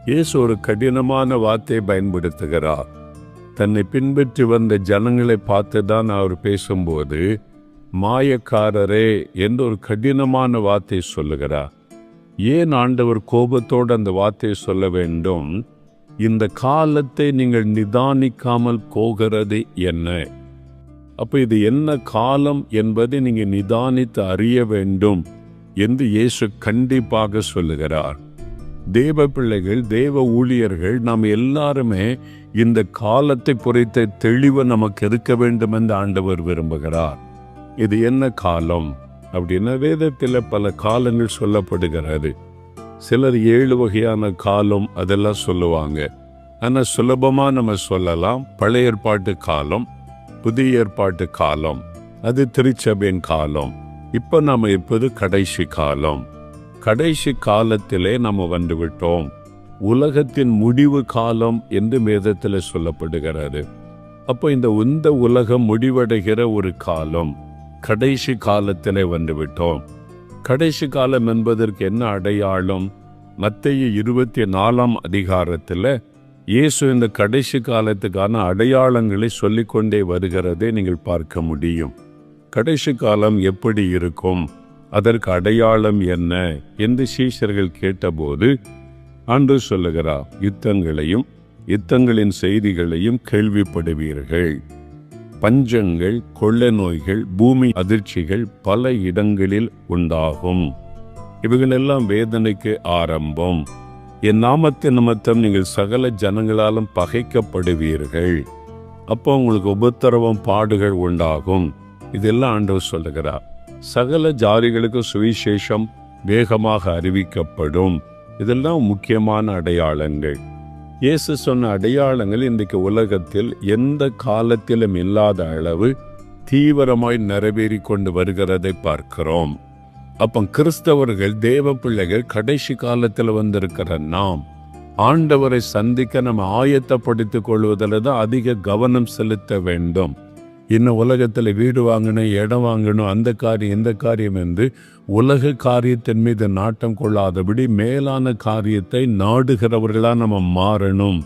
இயேசு ஒரு கடினமான வார்த்தையை பயன்படுத்துகிறார். தன்னை பின்பற்றி வந்த ஜனங்களை பார்த்து தான் அவர் பேசும்போது மாயக்காரரே என்று ஒரு கடினமான வார்த்தை சொல்லுகிறார். ஏன் ஆண்டவர் கோபத்தோடு அந்த வார்த்தையை சொல்ல வேண்டும்? இந்த காலத்தை நீங்கள் நிதானிக்காமல் போகிறது என்ன? அப்போ இது என்ன காலம் என்பதை நீங்கள் நிதானித்து அறிய வேண்டும் என்று இயேசு கண்டிப்பாக சொல்லுகிறார். தேவ பிள்ளைகள், தேவ ஊழியர்கள், நாம் எல்லாருமே இந்த காலத்தை குறித்த தெளிவு நமக்கு இருக்க வேண்டும் என்று ஆண்டவர் விரும்புகிறார். இது என்ன காலம் அப்படின்னா, வேதத்தில் பல காலங்கள் சொல்லப்படுகிறது. சிலர் 7 வகையான காலம் அதெல்லாம் சொல்லுவாங்க. ஆனால் சுலபமாக நம்ம சொல்லலாம், பழைய ஏற்பாட்டு காலம், புதிய ஏற்பாட்டு காலம், அது திருச்சபையின் காலம். இப்போ நாம் இப்போது கடைசி காலம். கடைசி காலத்திலே நம்ம வந்துவிட்டோம். உலகத்தின் முடிவு காலம் என்று வேதத்தில் சொல்லப்படுகிறது. அப்போ இந்த உலகம் முடிவடைகிற ஒரு காலம், கடைசி காலத்திலே வந்துவிட்டோம். கடைசி காலம் என்பதற்கு என்ன அடையாளம்? மத்தேயு 24 அதிகாரத்தில் இயேசு இந்த கடைசி காலத்துக்கான அடையாளங்களை சொல்லிக்கொண்டே வருகிறதை நீங்கள் பார்க்க முடியும். கடைசி காலம் எப்படி இருக்கும், அதற்கு அடையாளம் என்ன என்று சீஷர்கள் கேட்டபோது ஆண்டவர் சொல்லுகிறார், யுத்தங்களையும் யுத்தங்களின் செய்திகளையும் கேள்விப்படுவீர்கள். பஞ்சங்கள், கொள்ளை நோய்கள், பூமி அதிர்ச்சிகள் பல இடங்களில் உண்டாகும். இவைகளெல்லாம் வேதனைக்கு ஆரம்பம். என் நாமத்தின் நிமித்தம் நீங்கள் சகல ஜனங்களாலும் பகைக்கப்படுவீர்கள். அப்போ உங்களுக்கு உபத்திரவம், பாடுகள் உண்டாகும். இதெல்லாம் ஆண்டவர் சொல்லுகிறார். சகல ஜாதிகளுக்கு சுவிசேஷம் வேகமாக அறிவிக்கப்படும். இதெல்லாம் முக்கியமான அடையாளங்கள். இயேசு சொன்ன அடையாளங்கள் இன்றைக்கு உலகத்தில் எந்த காலத்திலும் இல்லாத அளவு தீவிரமாய் நிறைவேறி கொண்டு வருகிறதை பார்க்கிறோம். அப்போ கிறிஸ்தவர்கள், தேவ பிள்ளைகள், கடைசி காலத்தில் வந்திருக்கிற நாம் ஆண்டவரை சந்திக்க நம்ம ஆயத்தப்படுத்திக் கொள்வதில் தான் அதிக கவனம் செலுத்த வேண்டும். இன்னும் உலகத்தில் வீடு வாங்கணும், இடம் வாங்கணும், அந்த காரியம் இந்த காரியம் என்று உலக காரியத்தின் மீது நாட்டம் கொள்ளாதபடி மேலான காரியத்தை நாடுகிறவர்களாக நம்ம மாறணும்.